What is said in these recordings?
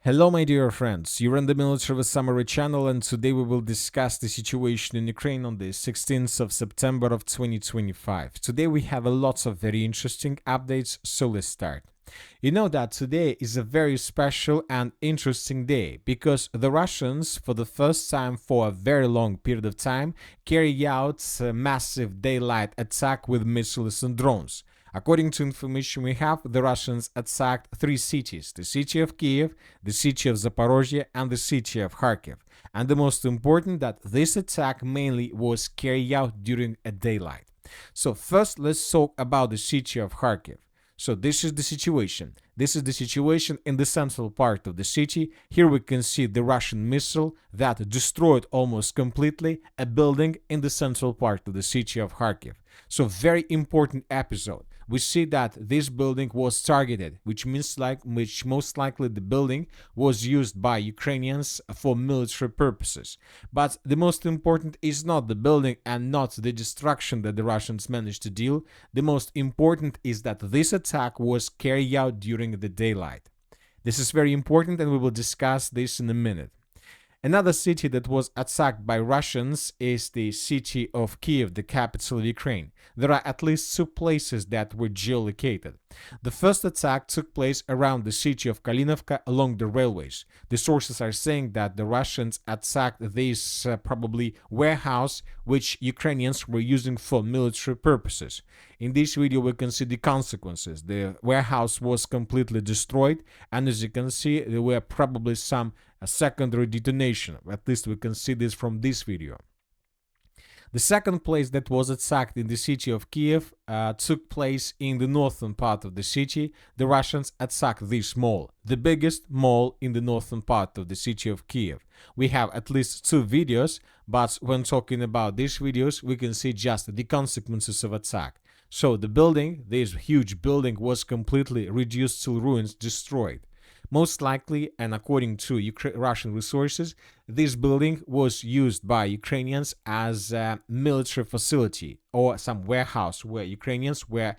Hello, my dear friends. You're in the Military Summary channel, and today we will discuss the situation in Ukraine on the 16th of September of 2025. Today we have a lot of very interesting updates, so let's start. You know that today is a very special and interesting day because the Russians, for the first time for a very long period of time, carry out a massive daylight attack with missiles and drones. According to information we have, the Russians attacked three cities: the city of Kiev, the city of Zaporozhia, and the city of Kharkiv. And the most important, that this attack mainly was carried out during a daylight. So first, let's talk about the city of Kharkiv. So this is the situation. This is the situation in the central part of the city. Here we can see the Russian missile that destroyed almost completely a building in the central part of the city of Kharkiv. So very important episode. We see that this building was targeted, which most likely the building was used by Ukrainians for military purposes. But the most important is not the building and not the destruction that the Russians managed to deal. The most important is that this attack was carried out during the daylight. This is very important, and we will discuss this in a minute. Another city that was attacked by Russians is the city of Kiev, the capital of Ukraine. There are at least two places that were geolocated. The first attack took place around the city of Kalinovka along the railways. The sources are saying that the Russians attacked this probably warehouse which Ukrainians were using for military purposes. In this video we can see the consequences. The warehouse was completely destroyed, and as you can see there were probably some secondary detonation. At least we can see this from this video. The second place that was attacked in the city of Kiev took place in the northern part of the city. The Russians attacked this mall, the biggest mall in the northern part of the city of Kiev. We have at least two videos, but when talking about these videos, we can see just the consequences of attack. So the building, this huge building, was completely reduced to ruins, destroyed. Most likely, and according to Russian resources, this building was used by Ukrainians as a military facility or some warehouse where Ukrainians were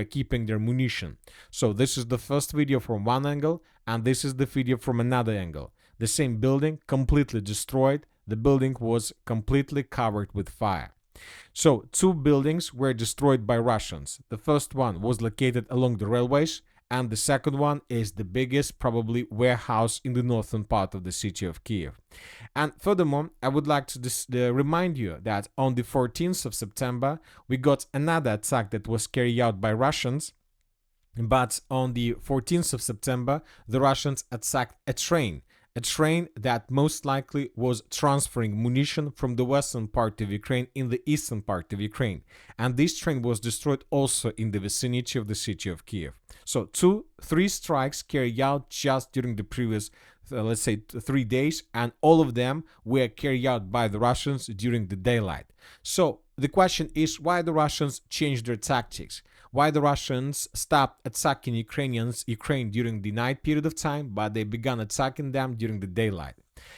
keeping their munition. So this is the first video from one angle, and this is the video from another angle. The same building completely destroyed. The building was completely covered with fire. So two buildings were destroyed by Russians. The first one was located along the railways, and the second one is the biggest probably warehouse in the northern part of the city of Kiev. And furthermore, I would like to remind you that on the 14th of September we got another attack that was carried out by Russians. But on the 14th of September the Russians attacked a train that most likely was transferring munition from the western part of Ukraine in the eastern part of Ukraine. And this train was destroyed also in the vicinity of the city of Kiev. So three strikes carried out just during the previous, let's say, 3 days, and all of them were carried out by the Russians during the daylight. So the question is, why the Russians changed their tactics? Why the Russians stopped attacking Ukraine during the night period of time, but they began attacking them during the daylight?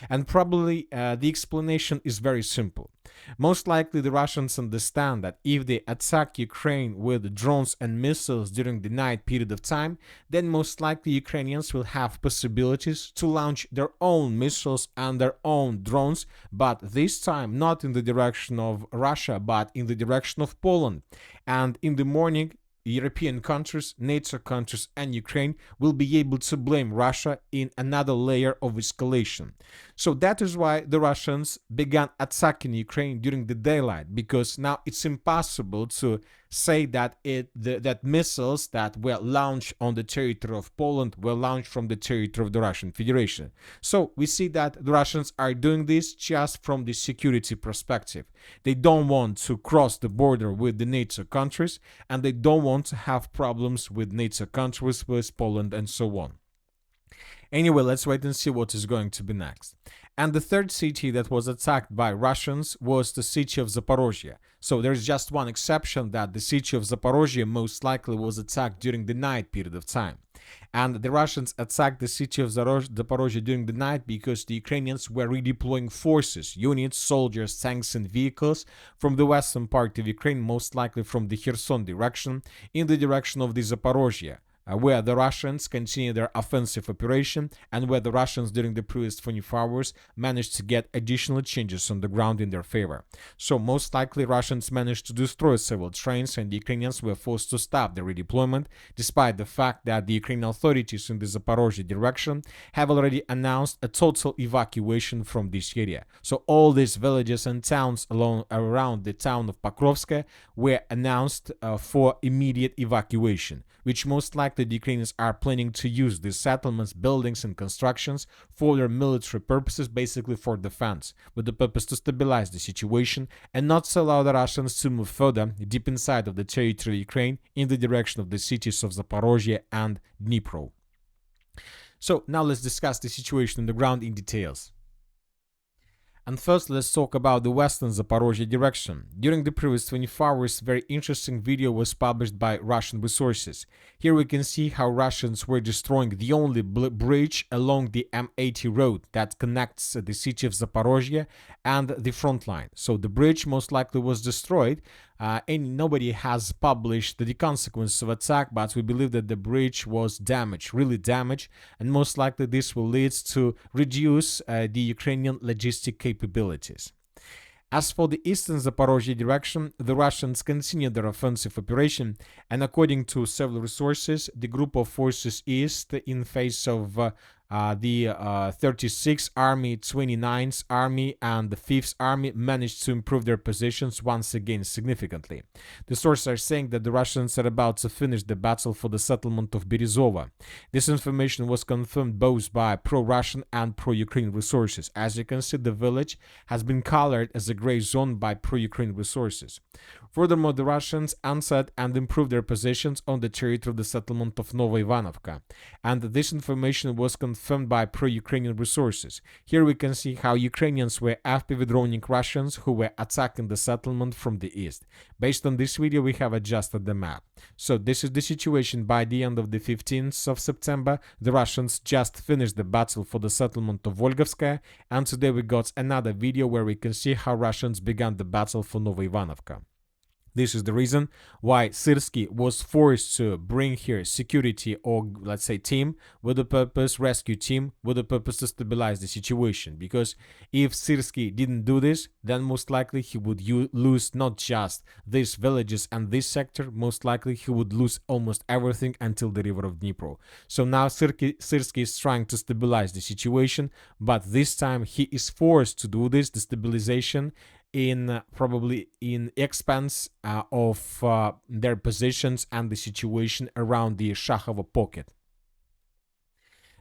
And probably the explanation is very simple. Most likely the Russians understand that if they attack Ukraine with drones and missiles during the night period of time, then most likely Ukrainians will have possibilities to launch their own missiles and their own drones, but this time not in the direction of Russia, but in the direction of Poland. And in the morning, European countries, NATO countries, and Ukraine will be able to blame Russia in another layer of escalation. So that is why the Russians began attacking Ukraine during the daylight, because now it's impossible to say that that missiles that were launched on the territory of Poland were launched from the territory of the Russian Federation. So we see that the Russians are doing this just from the security perspective. They don't want to cross the border with the NATO countries, and they don't want to have problems with NATO countries, with Poland, and so on. Anyway, let's wait and see what is going to be next. And the third city that was attacked by Russians was the city of Zaporozhia. So there's just one exception, that the city of Zaporozhia most likely was attacked during the night period of time. And the Russians attacked the city of Zaporozhia during the night because the Ukrainians were redeploying forces, units, soldiers, tanks, and vehicles from the western part of Ukraine, most likely from the Kherson direction, in the direction of the Zaporozhia where the Russians continue their offensive operation and where the Russians during the previous 24 hours managed to get additional changes on the ground in their favor. So most likely Russians managed to destroy several trains and the Ukrainians were forced to stop the redeployment, despite the fact that the Ukrainian authorities in the Zaporozhia direction have already announced a total evacuation from this area. So all these villages and towns around the town of Pokrovsk were announced for immediate evacuation, which most likely the Ukrainians are planning to use these settlements, buildings and constructions for their military purposes, basically for defense, with the purpose to stabilize the situation and not to allow the Russians to move further deep inside of the territory of Ukraine in the direction of the cities of Zaporozhia and Dnipro. So now let's discuss the situation on the ground in details. And first, let's talk about the western Zaporozhia direction. During the previous 24 hours, a very interesting video was published by Russian resources. Here we can see how Russians were destroying the only bridge along the M80 road that connects the city of Zaporozhia and the front line. So the bridge most likely was destroyed, and nobody has published the consequences of attack, but we believe that the bridge was damaged, really damaged, and most likely this will lead to reduce the Ukrainian logistic capabilities. As for the eastern Zaporozhia direction, the Russians continued their offensive operation, and according to several resources, the group of forces east in face of the 36th Army, 29th Army, and the 5th Army managed to improve their positions once again significantly. The sources are saying that the Russians are about to finish the battle for the settlement of Berezova. This information was confirmed both by pro-Russian and pro-Ukraine resources. As you can see, the village has been colored as a gray zone by pro-Ukraine resources. Furthermore, the Russians answered and improved their positions on the territory of the settlement of Nova Ivanovka, and this information was confirmed by pro-Ukrainian resources. Here we can see how Ukrainians were FPV droning Russians who were attacking the settlement from the east. Based on this video, we have adjusted the map. So this is the situation by the end of the 15th of September. The Russians just finished the battle for the settlement of Volgovskaya, and today we got another video where we can see how Russians began the battle for Nova Ivanovka. This is the reason why Syrsky was forced to bring here security or, let's say, team with the purpose, rescue team with the purpose to stabilize the situation. Because if Syrsky didn't do this, then most likely he would lose not just these villages and this sector, most likely he would lose almost everything until the river of Dnipro. So now Syrsky is trying to stabilize the situation, but this time he is forced to do this, the stabilization, probably in expense of their positions and the situation around the Shakhovo pocket.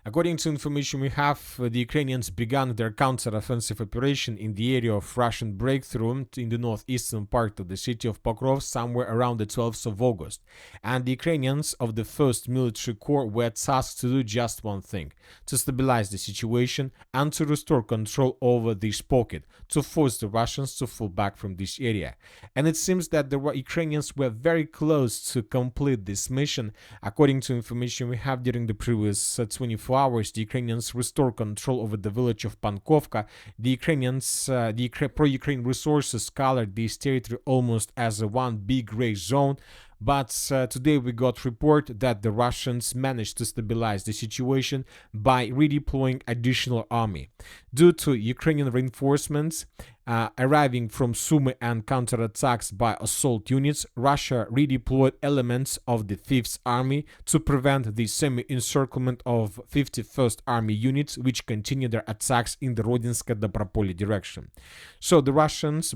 According to information we have, the Ukrainians began their counter-offensive operation in the area of Russian breakthrough in the northeastern part of the city of Pokrovsk somewhere around the 12th of August. And the Ukrainians of the 1st Military Corps were tasked to do just one thing: to stabilize the situation and to restore control over this pocket, to force the Russians to fall back from this area. And it seems that the Ukrainians were very close to complete this mission. According to information we have, during the previous 24 hours, the Ukrainians restore control over the village of Pankovka. The pro-Ukraine resources colored this territory almost as a one big gray zone. But today we got report that the Russians managed to stabilize the situation by redeploying additional army. Due to Ukrainian reinforcements arriving from Sumy and counterattacks by assault units, Russia redeployed elements of the 5th Army to prevent the semi-encirclement of 51st Army units, which continue their attacks in the Rodinska-Dobropolye direction. So the Russians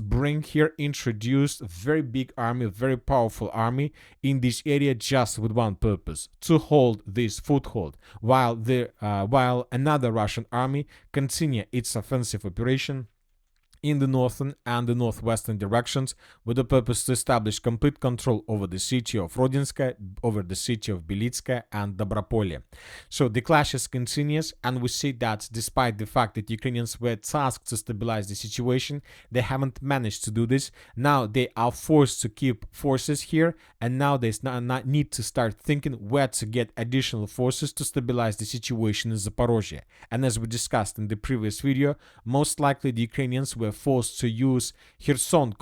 introduced a very big army, a very powerful army in this area just with one purpose: to hold this foothold, while another Russian army continue its offensive operation in the northern and the northwestern directions with the purpose to establish complete control over the city of Rodinska, over the city of Belitska and Dobropolye. So the clashes continues, and we see that despite the fact that Ukrainians were tasked to stabilize the situation, they haven't managed to do this. Now they are forced to keep forces here, and now they need to start thinking where to get additional forces to stabilize the situation in Zaporozhia. And as we discussed in the previous video, most likely the Ukrainians were forced to use the Kherson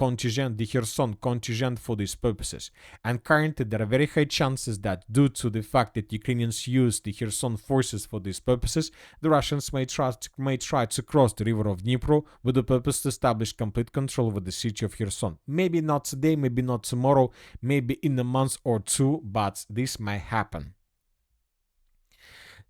contingent for these purposes. And currently there are very high chances that due to the fact that Ukrainians use the Kherson forces for these purposes, the Russians may try to cross the river of Dnipro with the purpose to establish complete control over the city of Kherson. Maybe not today, maybe not tomorrow, maybe in a month or two, but this might happen.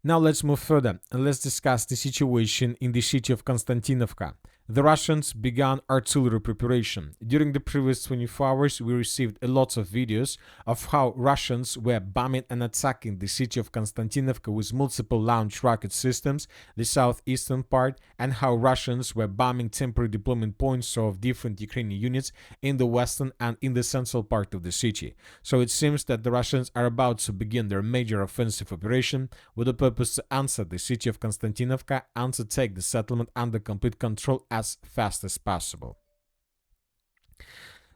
Now let's move further and let's discuss the situation in the city of Constantinovka. The Russians began artillery preparation. During the previous 24 hours, we received a lot of videos of how Russians were bombing and attacking the city of Constantinovka with multiple launch rocket systems, the southeastern part, and how Russians were bombing temporary deployment points of different Ukrainian units in the western and in the central part of the city. So it seems that the Russians are about to begin their major offensive operation with the purpose to answer the city of Constantinovka and to take the settlement under complete control as fast as possible.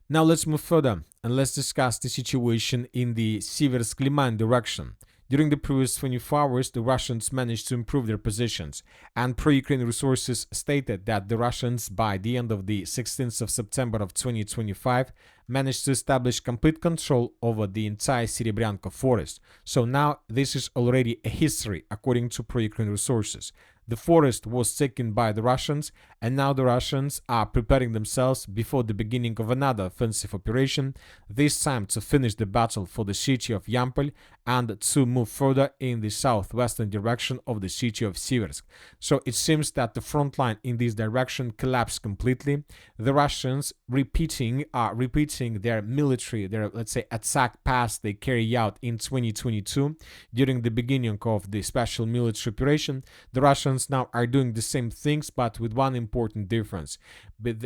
Now let's move further and let's discuss the situation in the Sieversk-Liman direction. During the previous 24 hours, the Russians managed to improve their positions, and pro-Ukraine resources stated that the Russians, by the end of the 16th of September of 2025, managed to establish complete control over the entire Serebranka forest. So now this is already a history according to pro-Ukraine resources. The forest was taken by the Russians, and now the Russians are preparing themselves before the beginning of another offensive operation, this time to finish the battle for the city of Yampol and to move further in the southwestern direction of the city of Seversk. So it seems that the front line in this direction collapsed completely. The Russians repeating their military, let's say, attack pass they carry out in 2022 during the beginning of the special military operation. The Russians now are doing the same things, but with one important difference.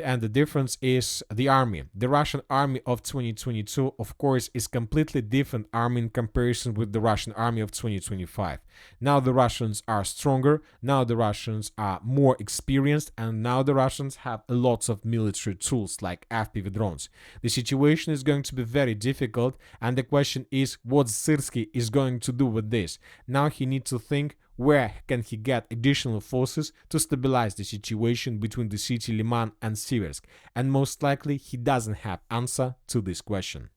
And the difference is the army. The Russian army of 2022, of course, is completely different army in comparison with the Russian army of 2025. Now the Russians are stronger, now the Russians are more experienced, and now the Russians have lots of military tools like FPV drones. The situation is going to be very difficult, and the question is what Syrskyi is going to do with this. Now he needs to think where can he get additional forces to stabilize the situation between the city Liman and Seversk, and most likely he doesn't have answer to this question.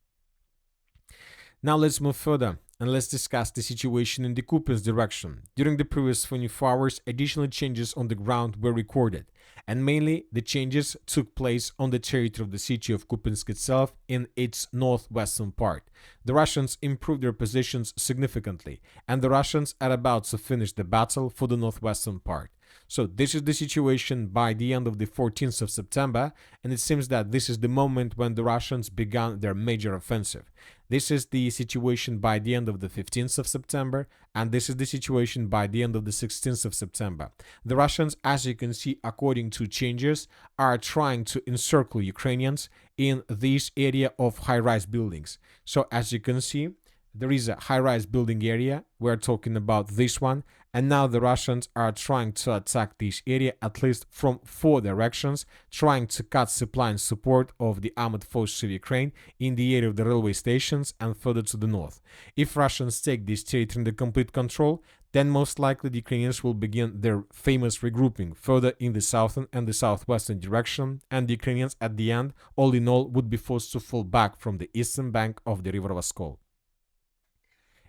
Now let's move further and let's discuss the situation in the Kupiansk direction. During the previous 24 hours, additional changes on the ground were recorded, and mainly the changes took place on the territory of the city of Kupiansk itself in its northwestern part. The Russians improved their positions significantly, and the Russians are about to finish the battle for the northwestern part. So this is the situation by the end of the 14th of September, and it seems that this is the moment when the Russians began their major offensive. This is the situation by the end of the 15th of September, and this is the situation by the end of the 16th of September. The Russians, as you can see, according to changes, are trying to encircle Ukrainians in this area of high-rise buildings. So as you can see, there is a high-rise building area. We're talking about this one. And now the Russians are trying to attack this area at least from 4 directions, trying to cut supply and support of the armored forces of Ukraine in the area of the railway stations and further to the north. If Russians take this territory under complete control, then most likely the Ukrainians will begin their famous regrouping further in the southern and the southwestern direction, and the Ukrainians at the end, all in all, would be forced to fall back from the eastern bank of the river Voskol.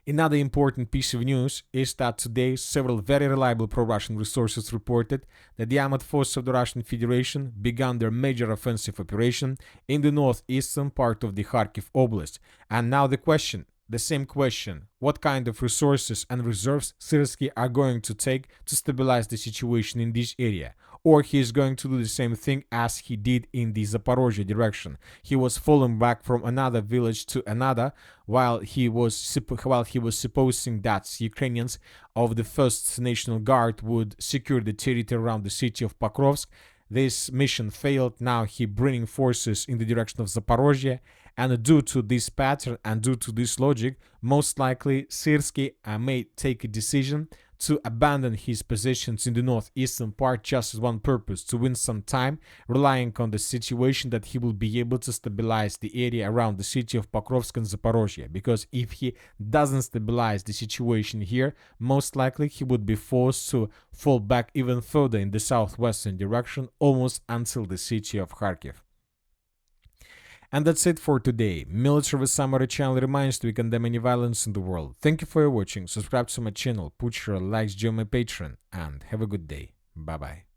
Another important piece of news is that today several very reliable pro-Russian resources reported that the armored forces of the Russian Federation began their major offensive operation in the northeastern part of the Kharkiv Oblast. And now the same question, what kind of resources and reserves Syrskyi are going to take to stabilize the situation in this area? Or he is going to do the same thing as he did in the Zaporozhia direction. He was falling back from another village to another while he was supposing that Ukrainians of the 1st National Guard would secure the territory around the city of Pokrovsk. This mission failed. Now he bringing forces in the direction of Zaporozhia, and due to this pattern and due to this logic, most likely Syrskyi may take a decision to abandon his positions in the northeastern part just as one purpose, to win some time, relying on the situation that he will be able to stabilize the area around the city of Pokrovsk and Zaporozhia, because if he doesn't stabilize the situation here, most likely he would be forced to fall back even further in the southwestern direction, almost until the city of Kharkiv. And that's it for today. Military Summary channel reminds you we condemn any violence in the world. Thank you for your watching. Subscribe to my channel, put your likes, join my Patreon, and have a good day. Bye bye.